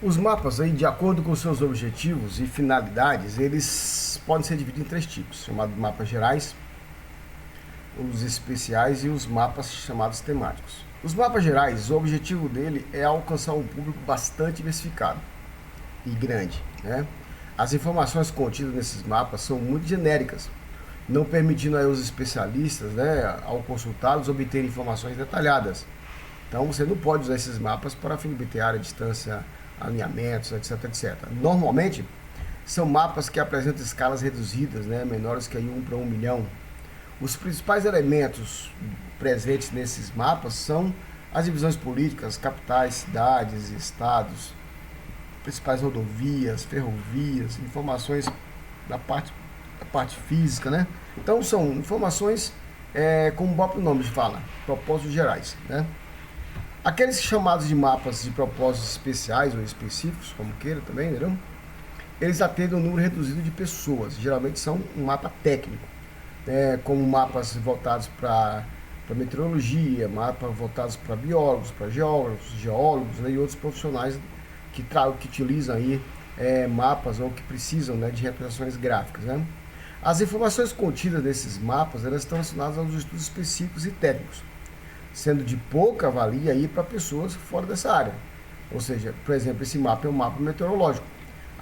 Os mapas aí, de acordo com seus objetivos e finalidades, eles podem ser divididos em três tipos, chamados mapas gerais, os especiais e os mapas chamados temáticos. Os mapas gerais, o objetivo dele é alcançar um público bastante diversificado e grande, né? As informações contidas nesses mapas são muito genéricas, não permitindo aí os especialistas, né, ao consultá-los, obter informações detalhadas. Então você não pode usar esses mapas para fim de obter área, distância, alinhamentos, etc, etc. Normalmente são mapas que apresentam escalas reduzidas, né, menores que aí 1 para 1 milhão. Os principais elementos presentes nesses mapas são as divisões políticas, capitais, cidades, estados, principais rodovias, ferrovias, informações da parte física, né? Então são informações, como o próprio nome fala, propósitos gerais, né? Aqueles chamados de mapas de propósitos especiais ou específicos, como queira também, entendeu? Eles atendem um número reduzido de pessoas, geralmente são um mapa técnico, como mapas voltados para meteorologia, mapas voltados para biólogos, para geólogos, né, e outros profissionais que utilizam aí mapas ou que precisam, né, de representações gráficas, né? As informações contidas nesses mapas, elas estão relacionadas aos estudos específicos e técnicos, sendo de pouca valia aí para pessoas fora dessa área. Ou seja, por exemplo, esse mapa é um mapa meteorológico.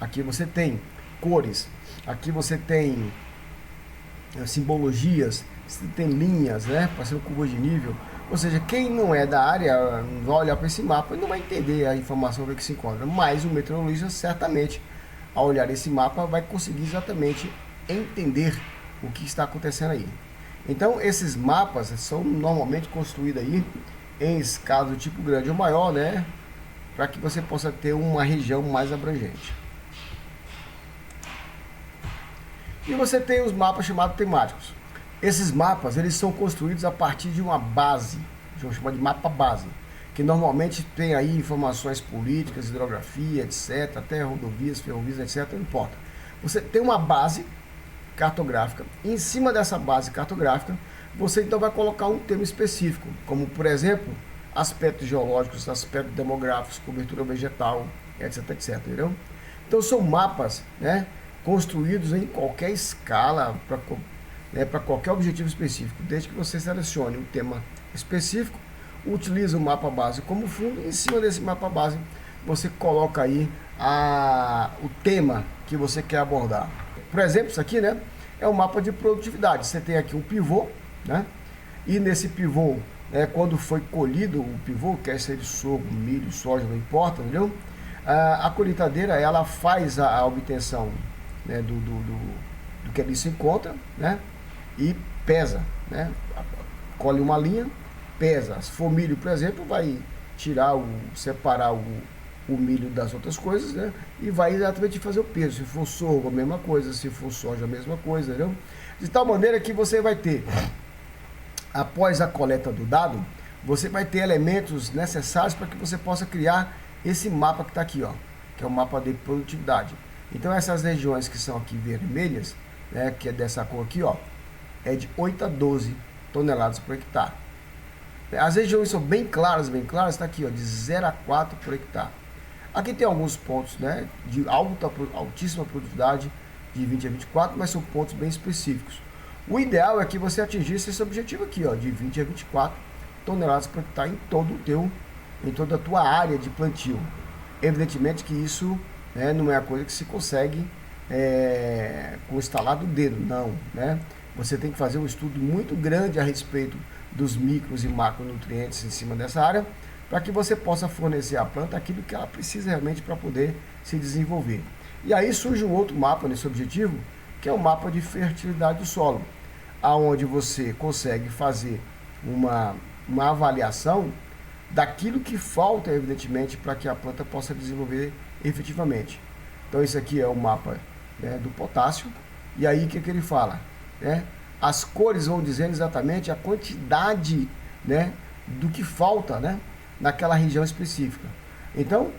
Aqui você tem cores, aqui você tem simbologias, você tem linhas, né, parecendo curvas de nível. Ou seja, quem não é da área vai olhar para esse mapa e não vai entender a informação que se encontra. Mas o meteorologista, certamente, ao olhar esse mapa, vai conseguir exatamente entender o que está acontecendo aí. Então, esses mapas são normalmente construídos aí em escala do tipo grande ou maior, né, para que você possa ter uma região mais abrangente. E você tem os mapas chamados temáticos. Esses mapas, eles são construídos a partir de uma base, vamos chamar de mapa base, que normalmente tem aí informações políticas, hidrografia, etc, até rodovias, ferrovias, etc, não importa. Você tem uma base cartográfica, e em cima dessa base cartográfica, você então vai colocar um tema específico, como por exemplo, aspectos geológicos, aspectos demográficos, cobertura vegetal, etc, etc, entendeu? Então são mapas, né, construídos em qualquer escala, para qualquer objetivo específico, desde que você selecione um tema específico, utiliza o mapa base como fundo, e em cima desse mapa base você coloca aí o tema que você quer abordar. Por exemplo, isso aqui, né, é um mapa de produtividade. Você tem aqui um pivô, né, e nesse pivô, quando foi colhido o pivô, quer ser de sorgo, milho, soja, não importa, entendeu? A colheitadeira, ela faz a obtenção, né, do que ali se encontra, né, e pesa, né, colhe uma linha, pesa. Se for milho, por exemplo, vai separar o milho das outras coisas, né, e vai exatamente fazer o peso. Se for sorgo, a mesma coisa, se for soja, a mesma coisa, entendeu? De tal maneira que você vai ter, após a coleta do dado, você vai ter elementos necessários para que você possa criar esse mapa que está aqui, ó, que é o mapa de produtividade. Então essas regiões que são aqui vermelhas, né, que é dessa cor aqui, ó, é de 8 a 12 toneladas por hectare. As regiões são bem claras, está aqui, ó, de 0 a 4 por hectare. Aqui tem alguns pontos, né, de altíssima produtividade, de 20 a 24, mas são pontos bem específicos. O ideal é que você atingisse esse objetivo aqui, ó, de 20 a 24 toneladas por hectare em toda a tua área de plantio. Evidentemente que isso, né, não é a coisa que se consegue com o estalar do dedo, não, né? Você tem que fazer um estudo muito grande a respeito dos micros e macronutrientes em cima dessa área, para que você possa fornecer à planta aquilo que ela precisa realmente para poder se desenvolver. E aí surge um outro mapa nesse objetivo, que é o mapa de fertilidade do solo, aonde você consegue fazer uma avaliação daquilo que falta, evidentemente, para que a planta possa desenvolver efetivamente. Então esse aqui é o mapa, né, do potássio, e aí o que ele fala? Né? As cores vão dizendo exatamente a quantidade, né, do que falta, né, naquela região específica. Então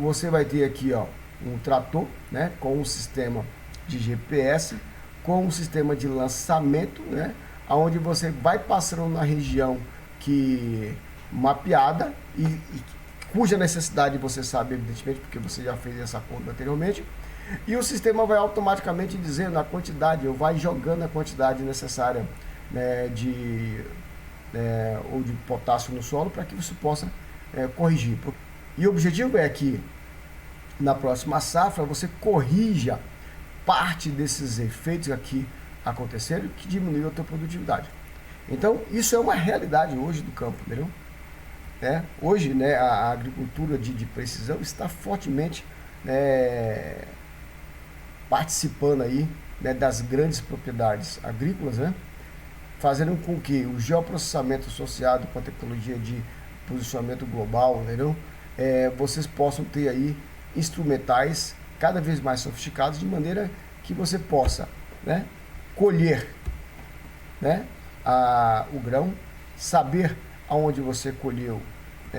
você vai ter aqui, ó, um trator, né, com um sistema de GPS, com um sistema de lançamento, né, onde você vai passando na região mapeada e cuja necessidade você sabe, evidentemente, porque você já fez essa conta anteriormente, e o sistema vai automaticamente dizendo a quantidade, ou vai jogando a quantidade necessária, né, ou de potássio no solo, para que você possa corrigir. E o objetivo é que na próxima safra você corrija parte desses efeitos aqui aconteceram que diminuiu a tua produtividade. Então, isso é uma realidade hoje do campo, entendeu? Hoje, né, a agricultura de precisão está fortemente participando aí, né, das grandes propriedades agrícolas, né, fazendo com que o geoprocessamento associado com a tecnologia de posicionamento global, entendeu? Vocês possam ter aí instrumentais cada vez mais sofisticados, de maneira que você possa, né, colher, né, o grão, saber aonde você colheu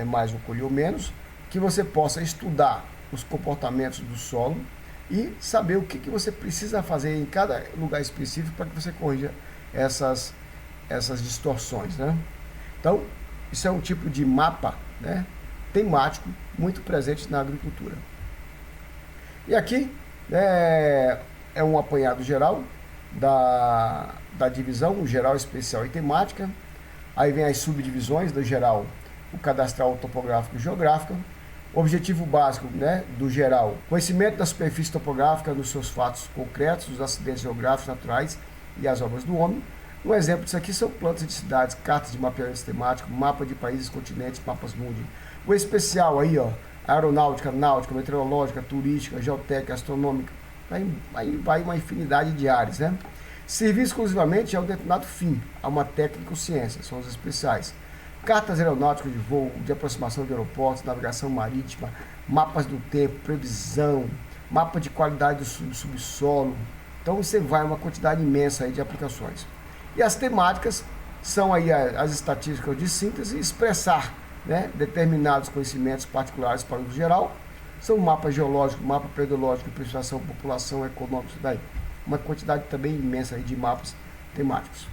mais ou colheu menos, que você possa estudar os comportamentos do solo e saber o que você precisa fazer em cada lugar específico para que você corrija essas distorções, né? Então, isso é um tipo de mapa, né, temático muito presente na agricultura. E aqui é um apanhado geral da divisão, geral, especial e temática. Aí vem as subdivisões do geral, o cadastral, topográfico e geográfico. Objetivo básico, né, do geral: conhecimento da superfície topográfica, dos seus fatos concretos, dos acidentes geográficos naturais e as obras do homem. Um exemplo disso aqui são plantas de cidades, cartas de mapeamento sistemático, mapa de países, continentes, mapas mundi. O especial aí, ó, aeronáutica, náutica, meteorológica, turística, geotécnica, astronômica, aí vai uma infinidade de áreas, né? Servir exclusivamente ao determinado fim, a uma técnica ou ciência, são os especiais. Cartas aeronáuticas de voo, de aproximação de aeroportos, navegação marítima, mapas do tempo, previsão, mapa de qualidade do subsolo. Então você vai uma quantidade imensa aí de aplicações. E as temáticas são aí as estatísticas de síntese, expressar, né, determinados conhecimentos particulares para o geral. São mapa geológico, mapa pedológico, precificação, população, econômico, isso daí. Uma quantidade também imensa aí de mapas temáticos.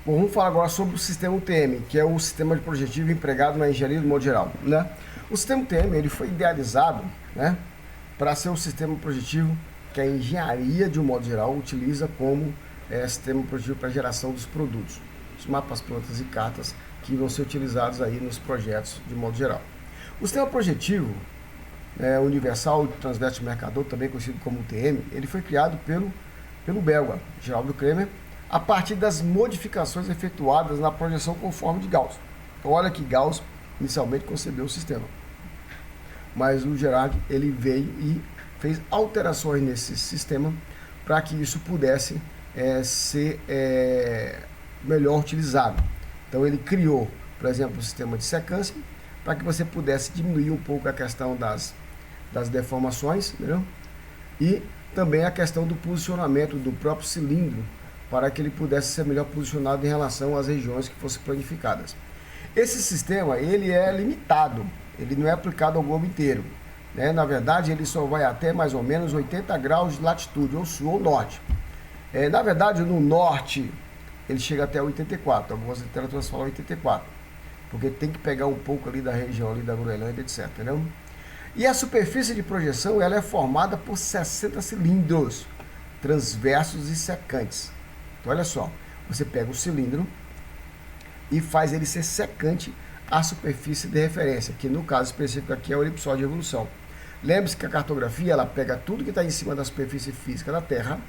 Bom, vamos falar agora sobre o sistema UTM, que é o sistema de projetivo empregado na engenharia do modo geral, né? O sistema UTM ele foi idealizado, né, para ser um sistema projetivo que a engenharia de um modo geral utiliza como sistema projetivo para geração dos produtos, os mapas, plantas e cartas que vão ser utilizados aí nos projetos de modo geral. O sistema projetivo universal transverso mercador, também conhecido como UTM, ele foi criado pelo belga Geraldo Kremer, a partir das modificações efetuadas na projeção conforme de Gauss. Então, olha que Gauss inicialmente concebeu o sistema, mas o Gerard ele veio e fez alterações nesse sistema para que isso pudesse ser melhor utilizado. Então ele criou, por exemplo, o sistema de secância para que você pudesse diminuir um pouco a questão das deformações, entendeu? E também a questão do posicionamento do próprio cilindro, para que ele pudesse ser melhor posicionado em relação às regiões que fossem planificadas. Esse sistema ele é limitado, ele não é aplicado ao globo inteiro, né? Na verdade, ele só vai até mais ou menos 80 graus de latitude, ou sul ou norte. Na verdade, no norte, ele chega até 84, algumas literaturas falam 84, porque tem que pegar um pouco ali da região ali da Groenlândia, etc. Entendeu? E a superfície de projeção ela é formada por 60 cilindros transversos e secantes. Então, olha só, você pega o cilindro e faz ele ser secante à superfície de referência, que no caso específico aqui é o elipsóide de revolução. Lembre-se que a cartografia ela pega tudo que está em cima da superfície física da Terra,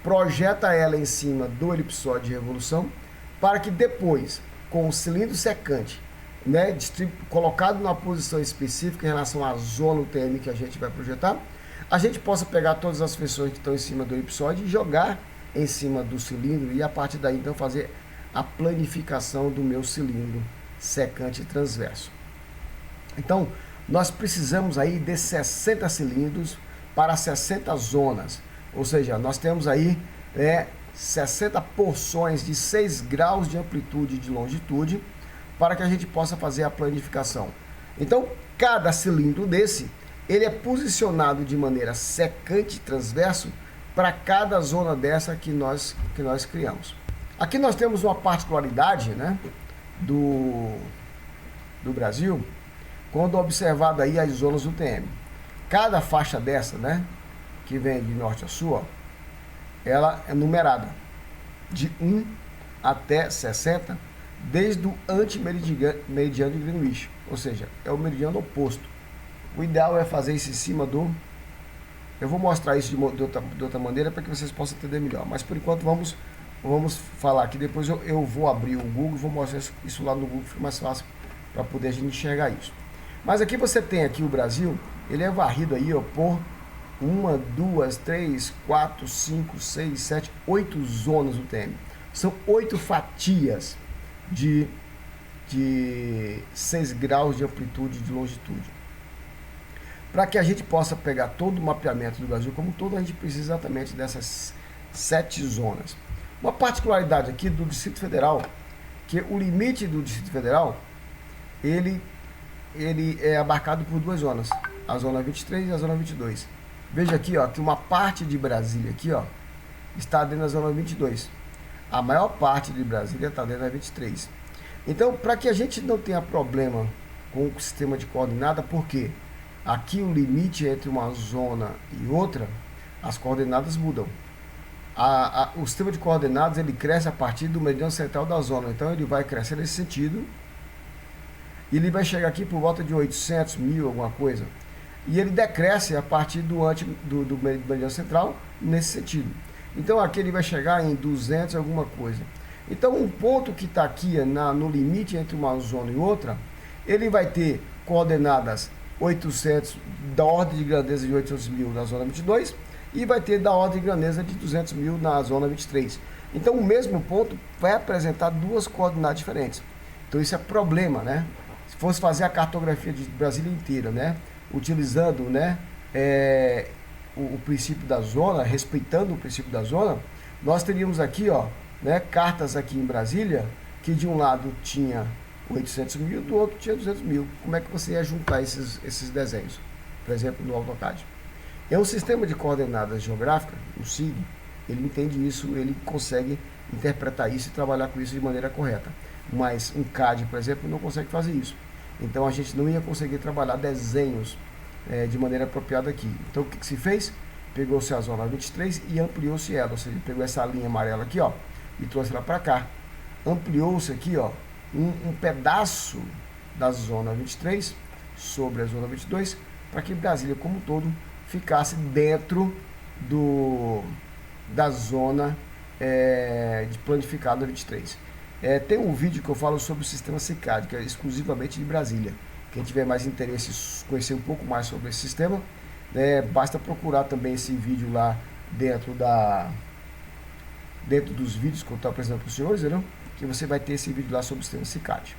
projeta ela em cima do elipsóide de revolução, para que depois, com o cilindro secante, né, colocado numa posição específica em relação à zona UTM que a gente vai projetar, a gente possa pegar todas as feições que estão em cima do elipsóide e jogar em cima do cilindro e a partir daí então fazer a planificação do meu cilindro secante transverso. Então, nós precisamos aí de 60 cilindros para 60 zonas, ou seja, nós temos aí 60 porções de 6 graus de amplitude e de longitude para que a gente possa fazer a planificação. Então, cada cilindro desse, ele é posicionado de maneira secante e transverso para cada zona dessa que nós criamos. Aqui nós temos uma particularidade, né, do Brasil, quando observado aí as zonas do TM. Cada faixa dessa, né, que vem de norte a sul, ó, ela é numerada de 1 até 60, desde o antimeridiano de Greenwich, ou seja, é o meridiano oposto. O ideal é fazer isso em cima do... Eu vou mostrar isso de outra maneira para que vocês possam entender melhor, mas por enquanto vamos falar aqui, depois eu vou abrir o Google, vou mostrar isso lá no Google, fica mais fácil para poder a gente enxergar isso. Mas aqui você tem aqui o Brasil, ele é varrido aí, ó, por 1, 2, 3, 4, 5, 6, 7, 8 zonas do TM. São 8 fatias de 6 graus de amplitude e de longitude. Para que a gente possa pegar todo o mapeamento do Brasil como um todo, a gente precisa exatamente dessas 7 zonas. Uma particularidade aqui do Distrito Federal, que o limite do Distrito Federal, ele é abarcado por 2 zonas, a zona 23 e a zona 22. Veja aqui, ó, que uma parte de Brasília aqui, ó, está dentro da zona 22. A maior parte de Brasília está dentro da 23. Então, para que a gente não tenha problema com o sistema de coordenada, porque aqui o limite entre uma zona e outra, as coordenadas mudam. O sistema de coordenadas, ele cresce a partir do meridiano central da zona. Então, ele vai crescer nesse sentido. E ele vai chegar aqui por volta de 800 mil, alguma coisa. E ele decresce a partir do meridiano central nesse sentido. Então, aqui ele vai chegar em 200 alguma coisa. Então, um ponto que está aqui no limite entre uma zona e outra, ele vai ter coordenadas 800, da ordem de grandeza de 800 mil na zona 22, e vai ter da ordem de grandeza de 200 mil na zona 23. Então, o mesmo ponto vai apresentar 2 coordenadas diferentes. Então, isso é problema, né? Se fosse fazer a cartografia de Brasília inteira, né, utilizando, né, o princípio da zona, respeitando o princípio da zona, nós teríamos aqui, ó, né, cartas aqui em Brasília, que de um lado tinha 800 mil, do outro tinha 200 mil. Como é que você ia juntar esses desenhos? Por exemplo, no AutoCAD. É um sistema de coordenadas geográficas, o SIG, ele entende isso, ele consegue interpretar isso e trabalhar com isso de maneira correta. Mas um CAD, por exemplo, não consegue fazer isso. Então a gente não ia conseguir trabalhar desenhos de maneira apropriada aqui. Então o que se fez? Pegou-se a zona 23 e ampliou-se ela, ou seja, pegou essa linha amarela aqui, ó, e trouxe ela para cá. Ampliou-se aqui, ó, um pedaço da zona 23 sobre a zona 22, para que Brasília como um todo ficasse dentro da zona de planificada 23. Tem um vídeo que eu falo sobre o sistema CICAD, que é exclusivamente de Brasília. Quem tiver mais interesse em conhecer um pouco mais sobre esse sistema, basta procurar também esse vídeo lá dentro dos vídeos que eu estou apresentando para os senhores, entendeu? Que você vai ter esse vídeo lá sobre o sistema CICAD.